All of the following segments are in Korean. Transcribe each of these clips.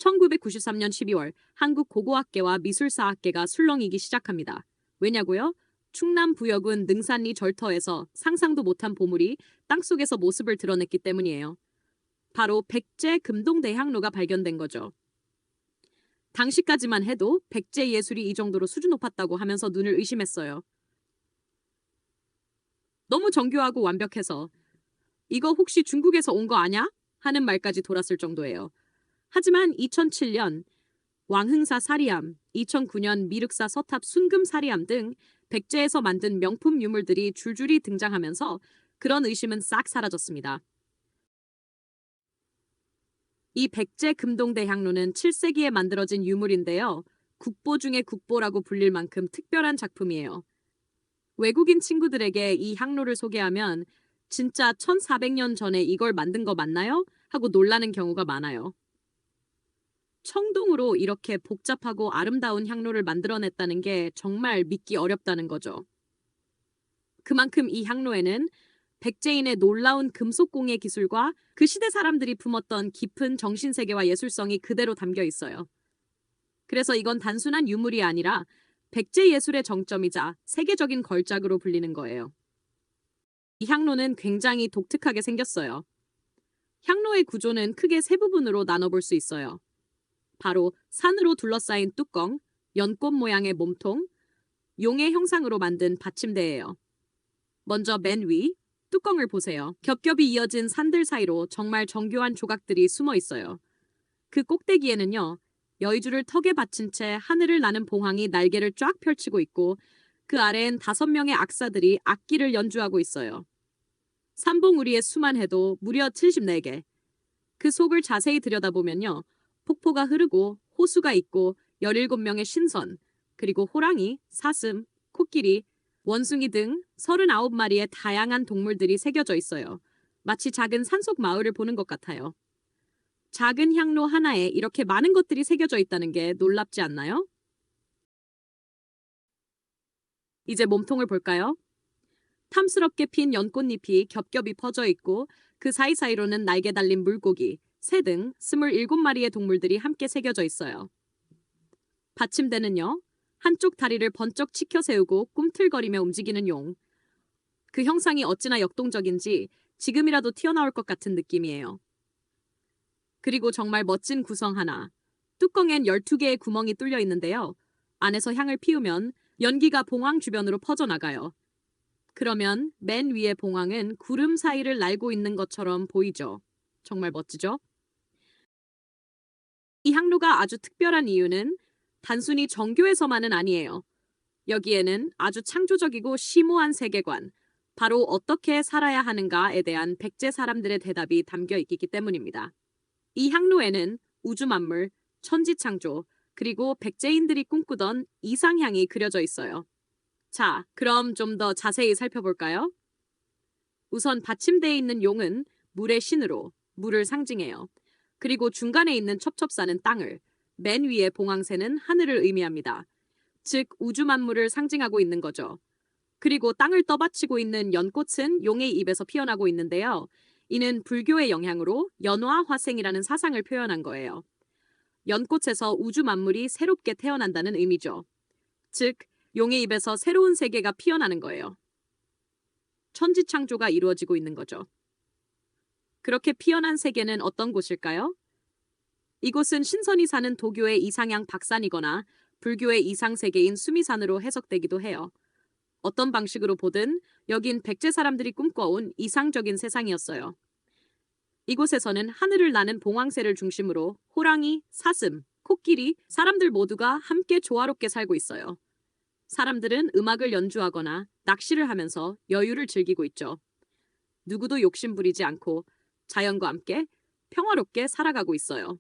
1993년 12월 한국고고학계와 미술사학계가 술렁이기 시작합니다. 왜냐고요? 충남 부여군 능산리 절터에서 상상도 못한 보물이 땅속에서 모습을 드러냈기 때문이에요. 바로 백제 금동대향로가 발견된 거죠. 당시까지만 해도 백제 예술이 이 정도로 수준 높았다고 하면서 눈을 의심했어요. 너무 정교하고 완벽해서 이거 혹시 중국에서 온 거 아냐? 하는 말까지 돌았을 정도예요. 하지만 2007년 왕흥사 사리암, 2009년 미륵사 서탑 순금 사리암 등 백제에서 만든 명품 유물들이 줄줄이 등장하면서 그런 의심은 싹 사라졌습니다. 이 백제 금동대향로는 7세기에 만들어진 유물인데요. 국보 중의 국보라고 불릴 만큼 특별한 작품이에요. 외국인 친구들에게 이 향로를 소개하면 진짜 1400년 전에 이걸 만든 거 맞나요? 하고 놀라는 경우가 많아요. 청동으로 이렇게 복잡하고 아름다운 향로를 만들어냈다는 게 정말 믿기 어렵다는 거죠. 그만큼 이 향로에는 백제인의 놀라운 금속공예 기술과 그 시대 사람들이 품었던 깊은 정신세계와 예술성이 그대로 담겨 있어요. 그래서 이건 단순한 유물이 아니라 백제 예술의 정점이자 세계적인 걸작으로 불리는 거예요. 이 향로는 굉장히 독특하게 생겼어요. 향로의 구조는 크게 세 부분으로 나눠볼 수 있어요. 바로 산으로 둘러싸인 뚜껑, 연꽃 모양의 몸통, 용의 형상으로 만든 받침대예요. 먼저 맨 위, 뚜껑을 보세요. 겹겹이 이어진 산들 사이로 정말 정교한 조각들이 숨어 있어요. 그 꼭대기에는요, 여의주를 턱에 받친 채 하늘을 나는 봉황이 날개를 쫙 펼치고 있고 그 아래엔 5명의 악사들이 악기를 연주하고 있어요. 삼봉우리의 수만 해도 무려 74개. 그 속을 자세히 들여다보면요, 폭포가 흐르고 호수가 있고 17명의 신선, 그리고 호랑이, 사슴, 코끼리, 원숭이 등 39마리의 다양한 동물들이 새겨져 있어요. 마치 작은 산속 마을을 보는 것 같아요. 작은 향로 하나에 이렇게 많은 것들이 새겨져 있다는 게 놀랍지 않나요? 이제 몸통을 볼까요? 탐스럽게 핀 연꽃잎이 겹겹이 퍼져 있고 그 사이사이로는 날개 달린 물고기, 새 등 27마리의 동물들이 함께 새겨져 있어요. 받침대는요, 한쪽 다리를 번쩍 치켜 세우고 꿈틀거리며 움직이는 용. 그 형상이 어찌나 역동적인지 지금이라도 튀어나올 것 같은 느낌이에요. 그리고 정말 멋진 구성 하나. 뚜껑엔 12개의 구멍이 뚫려 있는데요. 안에서 향을 피우면 연기가 봉황 주변으로 퍼져나가요. 그러면 맨 위의 봉황은 구름 사이를 날고 있는 것처럼 보이죠. 정말 멋지죠? 이 향로가 아주 특별한 이유는 단순히 정교해서만은 아니에요. 여기에는 아주 창조적이고 심오한 세계관, 바로 어떻게 살아야 하는가에 대한 백제 사람들의 대답이 담겨 있기 때문입니다. 이 향로에는 우주만물, 천지창조, 그리고 백제인들이 꿈꾸던 이상향이 그려져 있어요. 자, 그럼 좀 더 자세히 살펴볼까요? 우선 받침대에 있는 용은 물의 신으로 물을 상징해요. 그리고 중간에 있는 첩첩사는 땅을, 맨 위의 봉황새는 하늘을 의미합니다. 즉, 우주 만물을 상징하고 있는 거죠. 그리고 땅을 떠받치고 있는 연꽃은 용의 입에서 피어나고 있는데요. 이는 불교의 영향으로 연화화생이라는 사상을 표현한 거예요. 연꽃에서 우주 만물이 새롭게 태어난다는 의미죠. 즉, 용의 입에서 새로운 세계가 피어나는 거예요. 천지창조가 이루어지고 있는 거죠. 그렇게 피어난 세계는 어떤 곳일까요? 이곳은 신선이 사는 도교의 이상향 박산이거나 불교의 이상세계인 수미산으로 해석되기도 해요. 어떤 방식으로 보든 여긴 백제 사람들이 꿈꿔온 이상적인 세상이었어요. 이곳에서는 하늘을 나는 봉황새를 중심으로 호랑이, 사슴, 코끼리, 사람들 모두가 함께 조화롭게 살고 있어요. 사람들은 음악을 연주하거나 낚시를 하면서 여유를 즐기고 있죠. 누구도 욕심 부리지 않고 자연과 함께 평화롭게 살아가고 있어요.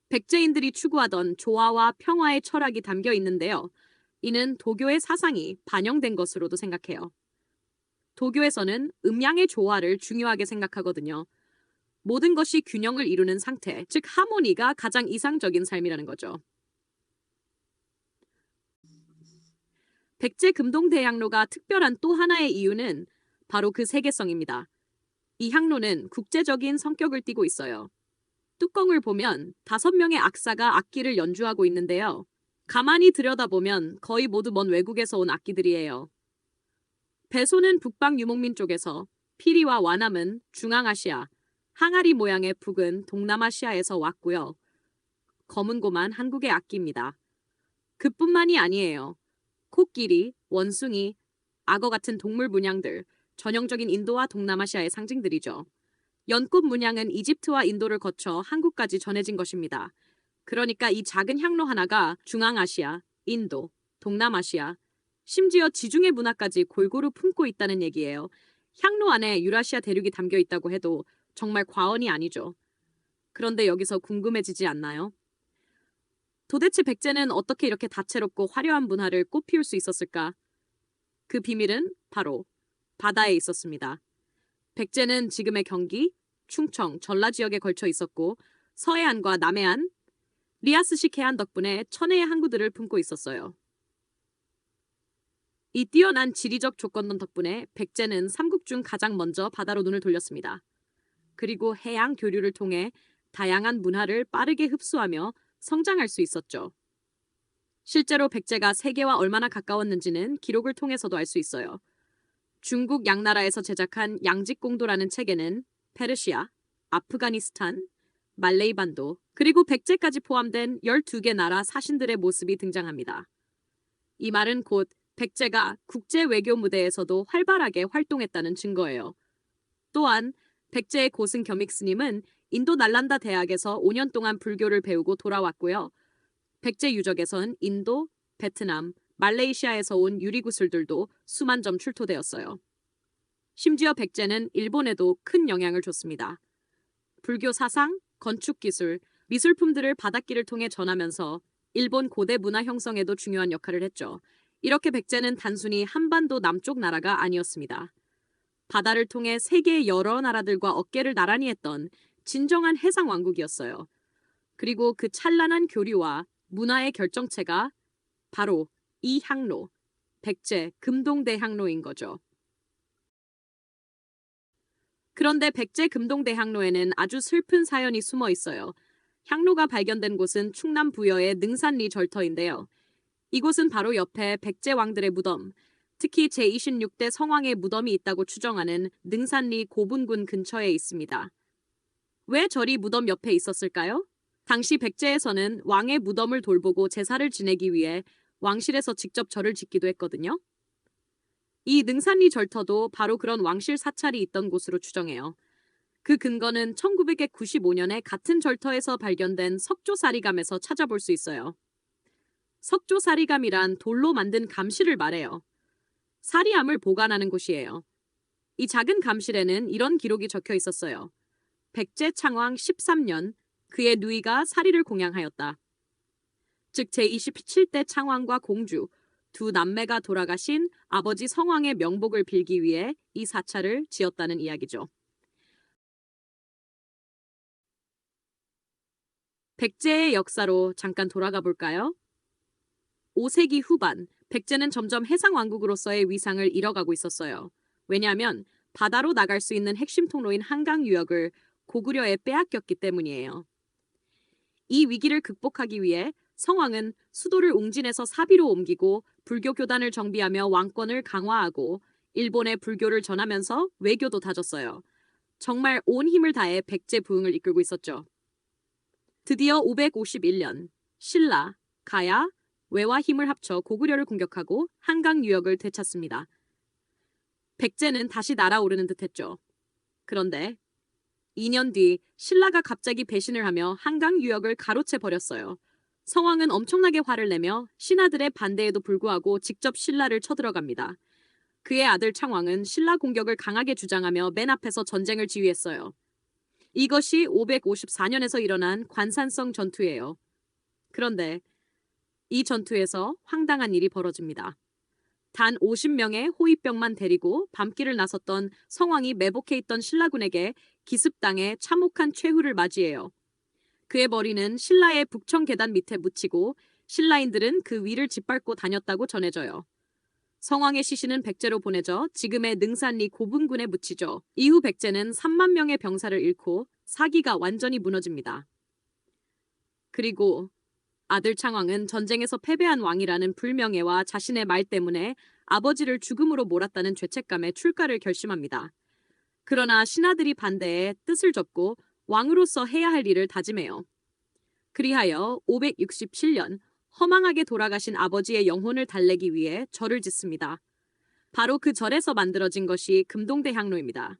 백제인들이 추구하던 조화와 평화의 철학이 담겨 있는데요. 이는 도교의 사상이 반영된 것으로도 생각해요. 도교에서는 음양의 조화를 중요하게 생각하거든요. 모든 것이 균형을 이루는 상태, 즉 하모니가 가장 이상적인 삶이라는 거죠. 백제 금동대향로가 특별한 또 하나의 이유는 바로 그 세계성입니다. 이 향로는 국제적인 성격을 띠고 있어요. 뚜껑을 보면 5명의 악사가 악기를 연주하고 있는데요. 가만히 들여다보면 거의 모두 먼 외국에서 온 악기들이에요. 배소는 북방 유목민 쪽에서, 피리와 와남은 중앙아시아, 항아리 모양의 북은 동남아시아에서 왔고요. 검은고만 한국의 악기입니다. 그뿐만이 아니에요. 코끼리, 원숭이, 악어 같은 동물 문양들, 전형적인 인도와 동남아시아의 상징들이죠. 연꽃 문양은 이집트와 인도를 거쳐 한국까지 전해진 것입니다. 그러니까 이 작은 향로 하나가 중앙아시아, 인도, 동남아시아, 심지어 지중해 문화까지 골고루 품고 있다는 얘기예요. 향로 안에 유라시아 대륙이 담겨 있다고 해도 정말 과언이 아니죠. 그런데 여기서 궁금해지지 않나요? 도대체 백제는 어떻게 이렇게 다채롭고 화려한 문화를 꽃피울 수 있었을까? 그 비밀은 바로 바다에 있었습니다. 백제는 지금의 경기, 충청, 전라 지역에 걸쳐 있었고 서해안과 남해안, 리아스식 해안 덕분에 천혜의 항구들을 품고 있었어요. 이 뛰어난 지리적 조건론 덕분에 백제는 삼국 중 가장 먼저 바다로 눈을 돌렸습니다. 그리고 해양 교류를 통해 다양한 문화를 빠르게 흡수하며 성장할 수 있었죠. 실제로 백제가 세계와 얼마나 가까웠는지는 기록을 통해서도 알 수 있어요. 중국 양나라에서 제작한 양직공도라는 책에는 페르시아, 아프가니스탄, 말레이 반도, 그리고 백제까지 포함된 12개 나라 사신들의 모습이 등장합니다. 이 말은 곧 백제가 국제 외교 무대에서도 활발하게 활동했다는 증거예요. 또한 백제의 고승 겸익 스님은 인도 날란다 대학에서 5년 동안 불교를 배우고 돌아왔고요. 백제 유적에선 인도, 베트남, 말레이시아에서 온 유리구슬들도 수만 점 출토되었어요. 심지어 백제는 일본에도 큰 영향을 줬습니다. 불교 사상, 건축 기술, 미술품들을 바닷길을 통해 전하면서 일본 고대 문화 형성에도 중요한 역할을 했죠. 이렇게 백제는 단순히 한반도 남쪽 나라가 아니었습니다. 바다를 통해 세계의 여러 나라들과 어깨를 나란히 했던 진정한 해상 왕국이었어요. 그리고 그 찬란한 교류와 문화의 결정체가 바로 이 향로, 백제 금동대향로인 거죠. 그런데 백제 금동대향로에는 아주 슬픈 사연이 숨어 있어요. 향로가 발견된 곳은 충남 부여의 능산리 절터인데요. 이곳은 바로 옆에 백제 왕들의 무덤, 특히 제26대 성왕의 무덤이 있다고 추정하는 능산리 고분군 근처에 있습니다. 왜 절이 무덤 옆에 있었을까요? 당시 백제에서는 왕의 무덤을 돌보고 제사를 지내기 위해 왕실에서 직접 절을 짓기도 했거든요. 이 능산리 절터도 바로 그런 왕실 사찰이 있던 곳으로 추정해요. 그 근거는 1995년에 같은 절터에서 발견된 석조사리감에서 찾아볼 수 있어요. 석조사리감이란 돌로 만든 감실을 말해요. 사리암을 보관하는 곳이에요. 이 작은 감실에는 이런 기록이 적혀 있었어요. 백제 창왕 13년 그의 누이가 사리를 공양하였다. 즉 제27대 창왕과 공주, 두 남매가 돌아가신 아버지 성왕의 명복을 빌기 위해 이 사찰을 지었다는 이야기죠. 백제의 역사로 잠깐 돌아가 볼까요? 5세기 후반, 백제는 점점 해상왕국으로서의 위상을 잃어가고 있었어요. 왜냐하면 바다로 나갈 수 있는 핵심 통로인 한강 유역을 고구려에 빼앗겼기 때문이에요. 이 위기를 극복하기 위해 성왕은 수도를 웅진에서 사비로 옮기고 불교 교단을 정비하며 왕권을 강화하고 일본에 불교를 전하면서 외교도 다졌어요. 정말 온 힘을 다해 백제 부흥을 이끌고 있었죠. 드디어 551년 신라, 가야, 외와 힘을 합쳐 고구려를 공격하고 한강 유역을 되찾습니다. 백제는 다시 날아오르는 듯했죠. 그런데 2년 뒤 신라가 갑자기 배신을 하며 한강 유역을 가로채 버렸어요. 성왕은 엄청나게 화를 내며 신하들의 반대에도 불구하고 직접 신라를 쳐들어갑니다. 그의 아들 창왕은 신라 공격을 강하게 주장하며 맨 앞에서 전쟁을 지휘했어요. 이것이 554년에서 일어난 관산성 전투예요. 그런데 이 전투에서 황당한 일이 벌어집니다. 단 50명의 호위병만 데리고 밤길을 나섰던 성왕이 매복해 있던 신라군에게 기습당해 참혹한 최후를 맞이해요. 그의 머리는 신라의 북청 계단 밑에 묻히고 신라인들은 그 위를 짓밟고 다녔다고 전해져요. 성왕의 시신은 백제로 보내져 지금의 능산리 고분군에 묻히죠. 이후 백제는 3만 명의 병사를 잃고 사기가 완전히 무너집니다. 그리고 아들 창왕은 전쟁에서 패배한 왕이라는 불명예와 자신의 말 때문에 아버지를 죽음으로 몰았다는 죄책감에 출가를 결심합니다. 그러나 신하들이 반대해 뜻을 접고 왕으로서 해야 할 일을 다짐해요. 그리하여 567년 허망하게 돌아가신 아버지의 영혼을 달래기 위해 절을 짓습니다. 바로 그 절에서 만들어진 것이 금동대 향로입니다.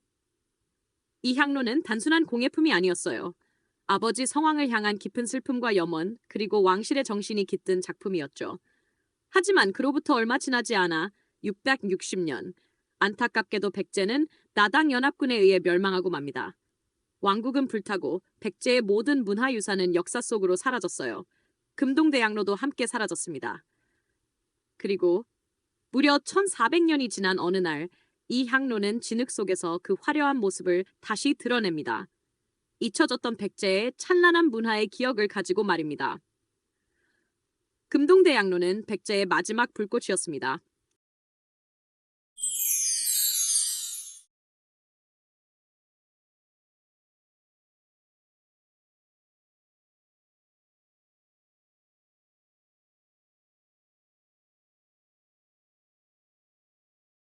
이 향로는 단순한 공예품이 아니었어요. 아버지 성왕을 향한 깊은 슬픔과 염원, 그리고 왕실의 정신이 깃든 작품이었죠. 하지만 그로부터 얼마 지나지 않아 660년, 안타깝게도 백제는 나당 연합군에 의해 멸망하고 맙니다. 왕국은 불타고 백제의 모든 문화유산은 역사 속으로 사라졌어요. 금동대양로도 함께 사라졌습니다. 그리고 무려 1400년이 지난 어느 날, 이 향로는 진흙 속에서 그 화려한 모습을 다시 드러냅니다. 잊혀졌던 백제의 찬란한 문화의 기억을 가지고 말입니다. 금동대양로는 백제의 마지막 불꽃이었습니다.